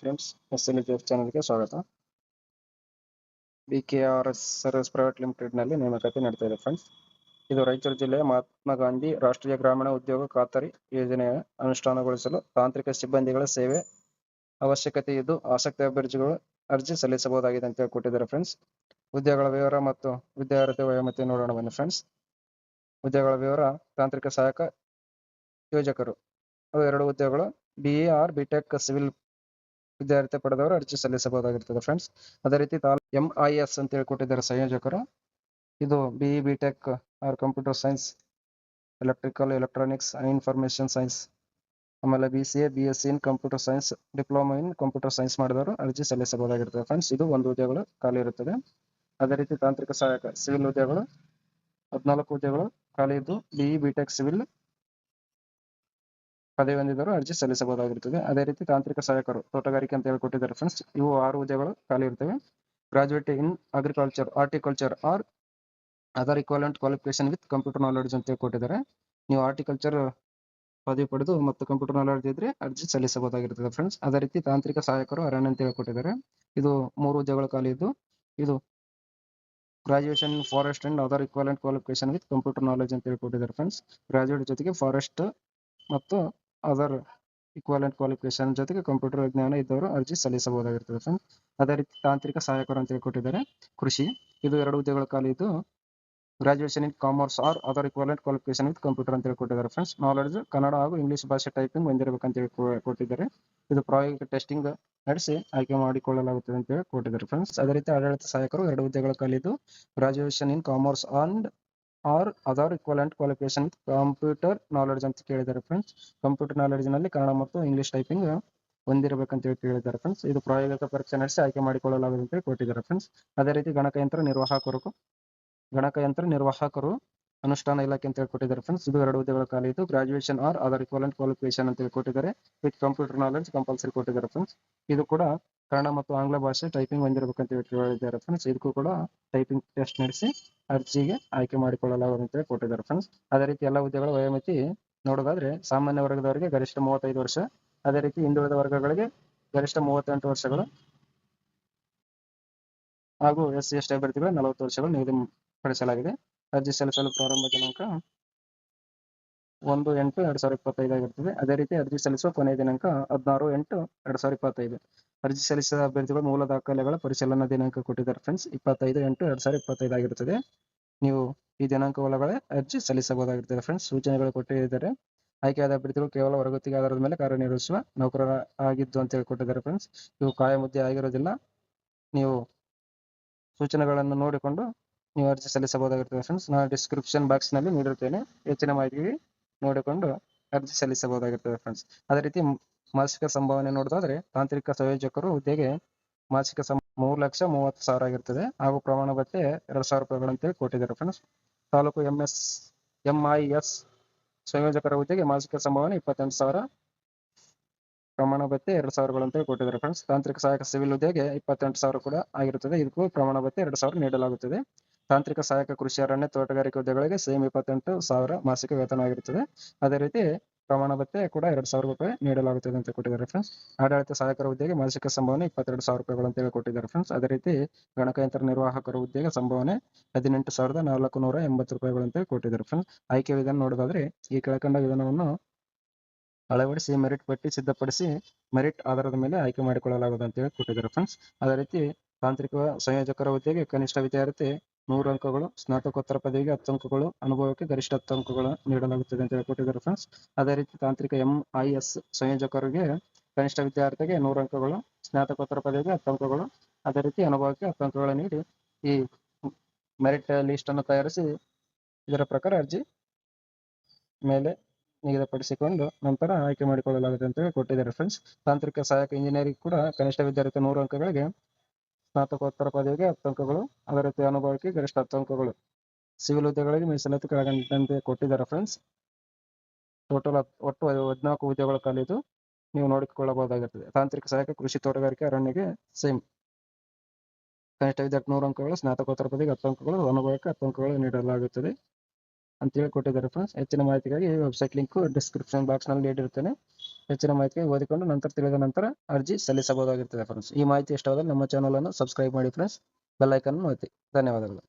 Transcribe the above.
Friends, S ಚಾನಲ್ಗೆ ಸ್ವಾಗತ. BKRS service private ಲಿಮಿಟೆಡ್ನಲ್ಲಿ ನೇಮಕಾತಿ ನಡೀತಾ ಇದೆ ಫ್ರೆಂಡ್ಸ್. ಇದು ರಾಯಚೂರು ಜಿಲ್ಲೆಯ ಮಹಾತ್ಮ ಗಾಂಧಿ ರಾಷ್ಟ್ರೀಯ ಗ್ರಾಮೀಣ ಉದ್ಯೋಗ ಖಾತರಿ ಯೋಜನೆಯ ಅನುಷ್ಠಾನಗೊಳಿಸಲು ತಾಂತ್ರಿಕ ಸಿಬ್ಬಂದಿಗಳ ಸೇವೆ ಅವಶ್ಯಕತೆ ಇದ್ದು ಆಸಕ್ತಿ ಅಭ್ಯರ್ಥಿಗಳು ಅರ್ಜಿ ಸಲ್ಲಿಸಬಹುದಾಗಿದೆ ಅಂತ ಕೊಟ್ಟಿದ್ದಾರೆ ಫ್ರೆಂಡ್ಸ್. ಹುದ್ದೆಗಳ ವಿವರ ಮತ್ತು ವಿದ್ಯಾರ್ಥಿ ವಯೋಮಿತಿ ನೋಡೋಣ ಬನ್ನಿ ಫ್ರೆಂಡ್ಸ್. ಹುದ್ದೆಗಳ ವಿವರ: ತಾಂತ್ರಿಕ ಸಹಾಯಕ ಯೋಜಕರು, ಅವು 2 ಹುದ್ದೆಗಳು. BE ಆರ್ BTech ಸಿವಿಲ್ ವಿದ್ಯಾರ್ಥಿ ಪಡೆದವರು ಅರ್ಜಿ ಸಲ್ಲಿಸಬಹುದಾಗಿರ್ತದೆ ಫ್ರೆಂಡ್ಸ್. ಅದೇ ರೀತಿ MIS ಅಂತ ಹೇಳಿ ಕೊಟ್ಟಿದ್ದಾರೆ ಸಂಯೋಜಕರು. ಇದು BE BTech or computer science, electronics and information science, ಆಮೇಲೆ BCA BSc in computer science, diploma in computer science ಮಾಡಿದವರು ಅರ್ಜಿ ಸಲ್ಲಿಸಬಹುದಾಗಿರ್ತದೆ ಫ್ರೆಂಡ್ಸ್. ಇದು 1 ಹುದ್ದೆಗಳು ಖಾಲಿ ಇರುತ್ತದೆ. ಅದೇ ರೀತಿ ತಾಂತ್ರಿಕ ಸಹಾಯಕ ಸಿವಿಲ್ ಹುದ್ದೆಗಳು 14 ಹುದ್ದೆಗಳು ಖಾಲಿ ಇದ್ದು BE BTech ಸಿವಿಲ್ ಪದವಿ ಹೊಂದಿದವರು ಅರ್ಜಿ ಸಲ್ಲಿಸಬಹುದಾಗಿರುತ್ತದೆ. ಅದೇ ರೀತಿ ತಾಂತ್ರಿಕ ಸಹಾಯಕರು ತೋಟಗಾರಿಕೆ ಅಂತ ಹೇಳಿ ಕೊಟ್ಟಿದ್ದಾರೆ ಫ್ರೆಂಡ್ಸ್. ಇವು 6 ಹುದ್ದೆಗಳು ಖಾಲಿ ಇರ್ತವೆ. Graduate in agriculture, horticulture or other equivalent qualification with computer knowledge ಅಂತ ಹೇಳಿ ಕೊಟ್ಟಿದ್ದಾರೆ. ನೀವು ಹಾರ್ಟಿಕಲ್ಚರ್ ಪದವಿ ಪಡೆದು ಮತ್ತು ಕಂಪ್ಯೂಟರ್ ನಾಲೆಡ್ಜ್ ಇದ್ರೆ ಅರ್ಜಿ ಸಲ್ಲಿಸಬಹುದಾಗಿರ್ತದೆ ಫ್ರೆಂಡ್ಸ್. ಅದೇ ರೀತಿ ತಾಂತ್ರಿಕ ಸಹಾಯಕರು ಅರಣ್ಯ ಅಂತ ಹೇಳಿ ಕೊಟ್ಟಿದ್ದಾರೆ. ಇದು 3 ಹುದ್ದೆಗಳು ಖಾಲಿ ಇದ್ದು ಇದು graduation in forest and other equivalent qualification with computer knowledge ಅಂತ ಹೇಳಿ ಕೊಟ್ಟಿದ್ದಾರೆ ಫ್ರೆಂಡ್ಸ್. ಗ್ರಾಜುಯೇಟ್ ಜೊತೆಗೆ ಫಾರೆಸ್ಟ್ ಮತ್ತು ಅದರ್ ಇಕ್ವಲೆಂಟ್ ಕ್ವಾಲಿಫಿಕೇಶನ್ ಜೊತೆಗೆ ಕಂಪ್ಯೂಟರ್ ವಿಜ್ಞಾನ ಇದ್ದವರು ಅರ್ಜಿ ಸಲ್ಲಿಸಬಹುದಾಗಿರ್ತದೆ ಫ್ರೆಂಡ್ಸ್. ಅದೇ ರೀತಿ ತಾಂತ್ರಿಕ ಸಹಾಯಕರು ಅಂತ ಹೇಳಿ ಕೊಟ್ಟಿದ್ದಾರೆ. ಕೃಷಿ, ಇದು 2 ಹುದ್ದೆಗಳು ಖಾಲಿ ಇದ್ದು graduation in commerce or other equivalent qualification with computer ಅಂತ ಹೇಳಿ ಕೊಟ್ಟಿದ್ದಾರೆ ಫ್ರೆಂಡ್ಸ್. ನಾಲೆಡ್ಜ್ ಕನ್ನಡ ಹಾಗೂ ಇಂಗ್ಲಿಷ್ ಭಾಷೆ ಟೈಪಿಂಗ್ ಹೊಂದಿರಬೇಕಂತ ಹೇಳಿ ಕೊಟ್ಟಿದ್ದಾರೆ. ಇದು ಪ್ರಾಯೋಗಿಕ ಟೆಸ್ಟಿಂಗ್ ನಡೆಸಿ ಆಯ್ಕೆ ಮಾಡಿಕೊಳ್ಳಲಾಗುತ್ತದೆ ಅಂತ ಹೇಳಿ ಕೊಟ್ಟಿದ್ದಾರೆ ಫ್ರೆಂಡ್ಸ್. ಅದೇ ರೀತಿ ಆಡಳಿತ ಸಹಾಯಕರು 2 ಹುದ್ದೆಗಳು ಖಾಲಿ ಇದ್ದು graduation in commerce and or other equivalent qualification with computer knowledge ಅಂತ ಕೇಳಿದ್ದಾರೆ ಫ್ರೆಂಡ್ಸ್. ಕಂಪ್ಯೂಟರ್ ನಾಲೆಡ್ಜ್ ನಲ್ಲಿ ಕನ್ನಡ ಮತ್ತು ಇಂಗ್ಲಿಷ್ ಟೈಪಿಂಗ್ ಹೊಂದಿರಬೇಕಂತ ಹೇಳಿ ಕೇಳಿದ್ದಾರೆ ಫ್ರೆಂಡ್ಸ್. ಇದು ಪ್ರಾಯೋಗಿಕ ಪರೀಕ್ಷೆ ನಡೆಸಿ ಆಯ್ಕೆ ಮಾಡಿಕೊಳ್ಳಲಾಗುತ್ತದೆ ಅಂತ ಹೇಳಿ ಕೊಟ್ಟಿದ್ದಾರೆ ಫ್ರೆಂಡ್ಸ್. ಅದೇ ರೀತಿ ಗಣಕಯಂತ್ರ ನಿರ್ವಾಹಕರು ಅನುಷ್ಠಾನ ಇಲಾಖೆ ಅಂತ ಹೇಳಿ ಕೊಟ್ಟಿದ್ದಾರೆ ಫ್ರೆಂಡ್ಸ್. ಇದು 2 ಹುದ್ದೆಗಳು ಖಾಲಿ ಇದ್ದು graduation or other equivalent qualification ಅಂತ ಹೇಳಿ ಕೊಟ್ಟಿದ್ದಾರೆ. ವಿತ್ ಕಂಪ್ಯೂಟರ್ ನಾಲೆಡ್ಜ್ ಕಂಪಲ್ಸರಿ ಕೊಟ್ಟಿದ್ದಾರೆ ಫ್ರೆಂಡ್ಸ್. ಇದು ಕೂಡ ಕನ್ನಡ ಮತ್ತು ಆಂಗ್ಲ ಭಾಷೆ ಟೈಪಿಂಗ್ ಹೊಂದಿರಬೇಕಂತ ಹೇಳಿ ಹೇಳಿದ್ದಾರೆ ಫ್ರೆಂಡ್ಸ್. ಇದಕ್ಕೂ ಕೂಡ ಟೈಪಿಂಗ್ ಟೆಸ್ಟ್ ನಡೆಸಿ ಅರ್ಜಿಗೆ ಆಯ್ಕೆ ಮಾಡಿಕೊಳ್ಳಲಾಗುವುದು ಅಂತ ಹೇಳಿ ಕೊಟ್ಟಿದ್ದಾರೆ ಫ್ರೆಂಡ್ಸ್. ಅದೇ ರೀತಿ ಎಲ್ಲ ಹುದ್ದೆಗಳ ವಯೋಮಿತಿ ನೋಡೋದಾದ್ರೆ ಸಾಮಾನ್ಯ ವರ್ಗದವರಿಗೆ ಗರಿಷ್ಠ 35 ವರ್ಷ, ಅದೇ ರೀತಿ ಹಿಂದುಳಿದ ವರ್ಗಗಳಿಗೆ ಗರಿಷ್ಠ 38 ವರ್ಷಗಳು ಹಾಗೂ SC ST ಅಭ್ಯರ್ಥಿಗಳು 40 ವರ್ಷಗಳು ನಿಗದಿಪಡಿಸಲಾಗಿದೆ. ಅರ್ಜಿ ಸಲ್ಲಿಸಲು ಪ್ರಾರಂಭ ದಿನಾಂಕ 1/8/2025 ಆಗಿರುತ್ತದೆ. ಅದೇ ರೀತಿ ಅರ್ಜಿ ಸಲ್ಲಿಸುವ ಕೊನೆಯ ದಿನಾಂಕ 16/8/2025. ಅರ್ಜಿ ಸಲ್ಲಿಸಿದ ಅಭ್ಯರ್ಥಿಗಳು ಮೂಲ ದಾಖಲೆಗಳ ಪರಿಶೀಲನಾ ದಿನಾಂಕ ಕೊಟ್ಟಿದ್ದಾರೆ ಫ್ರೆಂಡ್ಸ್. 25/8/2025 ಆಗಿರುತ್ತದೆ. ನೀವು ಈ ದಿನಾಂಕ ಒಳಗಡೆ ಅರ್ಜಿ ಸಲ್ಲಿಸಬಹುದಾಗಿರುತ್ತದೆ ಫ್ರೆಂಡ್ಸ್. ಸೂಚನೆಗಳು ಕೊಟ್ಟಿದ್ದಾರೆ. ಆಯ್ಕೆಯಾದ ಅಭ್ಯರ್ಥಿಗಳು ಕೇವಲ ಹೊರಗುತ್ತಿಗೆ ಆಧಾರದ ಮೇಲೆ ಕಾರ್ಯನಿರ್ವಹಿಸುವ ನೌಕರರಾಗಿದ್ದು ಅಂತ ಹೇಳಿ ಕೊಟ್ಟಿದ್ದಾರೆ ಫ್ರೆಂಡ್ಸ್. ಇವು ಕಾಯಂ ಹುದ್ದೆ ಆಗಿರೋದಿಲ್ಲ. ನೀವು ಸೂಚನೆಗಳನ್ನು ನೋಡಿಕೊಂಡು ನೀವು ಅರ್ಜಿ ಸಲ್ಲಿಸಬಹುದಾಗಿರುತ್ತದೆ ಫ್ರೆಂಡ್ಸ್. ನಾನು ಡಿಸ್ಕ್ರಿಪ್ಷನ್ ಬಾಕ್ಸ್ ನಲ್ಲಿ ನೀಡಿರುತ್ತೇನೆ. ಹೆಚ್ಚಿನ ಮಾಹಿತಿಗೆ ನೋಡಿಕೊಂಡು ಅರ್ಜಿ ಸಲ್ಲಿಸಬಹುದಾಗಿರ್ತದೆ ಫ್ರೆಂಡ್ಸ್. ಅದೇ ರೀತಿ ಮಾಸಿಕ ಸಂಭಾವನೆ ನೋಡೋದಾದ್ರೆ ತಾಂತ್ರಿಕ ಸಂಯೋಜಕರು ಹುದ್ದೆಗೆ ಮಾಸಿಕ 3,30,000 ಆಗಿರ್ತದೆ ಹಾಗೂ ಪ್ರಮಾಣ ಭತ್ಯೆ 2,000 ರೂಪಾಯಿಗಳಂತೇಳಿ ಕೊಟ್ಟಿದ್ದಾರೆ ಫ್ರೆಂಡ್ಸ್. ತಾಲೂಕು MIS ಸಂಯೋಜಕರ ಹುದ್ದೆಗೆ ಮಾಸಿಕ ಸಂಭಾವನೆ 28,000, ಪ್ರಮಾಣ ಭತ್ಯೆ 2,000 ಅಂತೇಳಿ ಕೊಟ್ಟಿದ್ದಾರೆ ಫ್ರೆಂಡ್ಸ್. ತಾಂತ್ರಿಕ ಸಹಾಯಕ ಸಿವಿಲ್ ಹುದ್ದೆಗೆ 28,000 ಕೂಡ ಆಗಿರುತ್ತದೆ. ಇದಕ್ಕೂ ಪ್ರಮಾಣ ಭತ್ಯೆ 2,000 ನೀಡಲಾಗುತ್ತದೆ. ತಾಂತ್ರಿಕ ಸಹಾಯಕ ಕೃಷಿ ಅರಣ್ಯ ತೋಟಗಾರಿಕೆ ಹುದ್ದೆಗಳಿಗೆ ಸೇಮ್ 28,000 ಮಾಸಿಕ ವೇತನ ಆಗಿರುತ್ತದೆ. ಅದೇ ರೀತಿ ಪ್ರಮಾಣ ಭತ್ಯೆ ಕೂಡ 2,000 ರೂಪಾಯಿ ನೀಡಲಾಗುತ್ತದೆ ಅಂತ ಕೊಟ್ಟಿದ್ದಾರೆ ಫ್ರೆಂಡ್ಸ್. ಆಡಳಿತ ಸಹಾಯಕರ ಹುದ್ದೆಗೆ ಮಾಸಿಕ ಸಂಭಾವನೆ 22,000 ರೂಪಾಯಿಗಳು ಅಂತೇಳಿ ಕೊಟ್ಟಿದ್ದಾರೆ ಫ್ರೆಂಡ್ಸ್. ಅದೇ ರೀತಿ ಗಣಕಯಂತ್ರ ನಿರ್ವಾಹಕರ ಹುದ್ದೆಗೆ ಸಂಭಾವನೆ 18,480 ರೂಪಾಯಿಗಳು ಅಂತೇಳಿ ಕೊಟ್ಟಿದ್ದಾರೆ ಫ್ರೆಂಡ್ಸ್. ಆಯ್ಕೆ ವಿಧಾನ ನೋಡೋದಾದ್ರೆ ಈ ಕೆಳಕಂಡ ವಿಧಾನವನ್ನು ಅಳವಡಿಸಿ ಮೆರಿಟ್ ಪಟ್ಟಿ ಸಿದ್ಧಪಡಿಸಿ ಮೆರಿಟ್ ಆಧಾರದ ಮೇಲೆ ಆಯ್ಕೆ ಮಾಡಿಕೊಳ್ಳಲಾಗುವುದು ಅಂತ ಹೇಳಿ ಕೊಟ್ಟಿದ್ದಾರೆ ಫ್ರೆಂಡ್ಸ್. ಅದೇ ರೀತಿ ತಾಂತ್ರಿಕ ಸಂಯೋಜಕರ ಹುದ್ದೆಗೆ ಕನಿಷ್ಠ ವಿದ್ಯಾರ್ಥಿ 100 ಅಂಕಗಳು, ಸ್ನಾತಕೋತ್ತರ ಪದವಿಗೆ 10 ಅಂಕಗಳು, ಅನುಭವಕ್ಕೆ ಗರಿಷ್ಠ 10 ಅಂಕಗಳು ನೀಡಲಾಗುತ್ತದೆ ಅಂತ ಹೇಳಿ ಕೊಟ್ಟಿದ್ದಾರೆ ಫ್ರೆಂಡ್ಸ್. ಅದೇ ರೀತಿ ತಾಂತ್ರಿಕ MIS ಸಂಯೋಜಕರಿಗೆ ಕನಿಷ್ಠ ವಿದ್ಯಾರ್ಥಿಗೆ 100 ಅಂಕಗಳು, ಸ್ನಾತಕೋತ್ತರ ಪದವಿಗೆ 10 ಅಂಕಗಳು, ಅದೇ ರೀತಿ ಅನುಭವಕ್ಕೆ 10 ಅಂಕಗಳು ನೀಡಿ ಈ ಮೆರಿಟ್ ಲಿಸ್ಟ್ ಅನ್ನು ತಯಾರಿಸಿ ಇದರ ಪ್ರಕಾರ ಅರ್ಜಿ ಮೇಲೆ ನಿಗದಿಪಡಿಸಿಕೊಂಡು ನಂತರ ಆಯ್ಕೆ ಮಾಡಿಕೊಳ್ಳಲಾಗುತ್ತೆ ಅಂತ ಹೇಳಿ ಕೊಟ್ಟಿದ್ದಾರೆ ಫ್ರೆಂಡ್ಸ್. ತಾಂತ್ರಿಕ ಸಹಾಯಕ ಇಂಜಿನಿಯರಿಂಗ್ ಕೂಡ ಕನಿಷ್ಠ ವಿದ್ಯಾರ್ಥಿ 100 ಅಂಕಗಳಿಗೆ, ಸ್ನಾತಕೋತ್ತರ ಪದವಿಗೆ 10 ಅಂಕಗಳು, ಅದೇ ರೀತಿ ಅನುಭವಕ್ಕೆ ಗರಿಷ್ಠ 10 ಅಂಕಗಳು. ಸಿವಿಲ್ ಹುದ್ದೆಗಳಿಗೆ ಮೀಸಲಾತಿ ಕೆಳಗಂಡಂತೆ ಕೊಟ್ಟಿದ್ದಾರೆ ಫ್ರೆಂಡ್ಸ್. ಟೋಟಲ್ ಒಟ್ಟು 14 ಹುದ್ದೆಗಳು ಖಾಲಿದ್ದು ನೀವು ನೋಡಿಕೊಳ್ಳಬಹುದಾಗಿರುತ್ತದೆ. ತಾಂತ್ರಿಕ ಸಹಾಯಕ ಕೃಷಿ ತೋಟಗಾರಿಕೆ ಅರಣ್ಯಗೆ ಸೇಮ್ ಕನಿಷ್ಠ ವಿದ್ಯಾರ್ಥಿ 100 ಅಂಕಗಳು, ಸ್ನಾತಕೋತ್ತರ ಪದವಿಗೆ 10 ಅಂಕಗಳು, ಅನುಭವಕ್ಕೆ 10 ಅಂಕಗಳು ನೀಡಲಾಗುತ್ತದೆ ಅಂತೇಳಿ ಕೊಟ್ಟಿದ್ದಾರೆ ಫ್ರೆಂಡ್ಸ್. ಹೆಚ್ಚಿನ ಮಾಹಿತಿಗಾಗಿ ವೆಬ್ಸೈಟ್ ಲಿಂಕ್ ಡಿಸ್ಕ್ರಿಪ್ಷನ್ ಬಾಕ್ಸ್ ನಲ್ಲಿ ನೀಡಿರುತ್ತೇನೆ. ಹೆಚ್ಚಿನ ಮಾಹಿತಿ ಓದಿಕೊಂಡು ನಂತರ ತಿಳಿದ ನಂತರ ಅರ್ಜಿ ಸಲ್ಲಿಸಬಹುದಾಗಿರ್ತದೆ ಫ್ರೆಂಡ್ಸ್. ಈ ಮಾಹಿತಿ ಇಷ್ಟವಾದರೆ ನಮ್ಮ ಚಾನಲನ್ನು ಸಬ್ಸ್ಕ್ರೈಬ್ ಮಾಡಿ ಫ್ರೆಂಡ್ಸ್. ಬೆಲ್ ಐಕನ್ ಒತ್ತಿ. ಧನ್ಯವಾದಗಳು.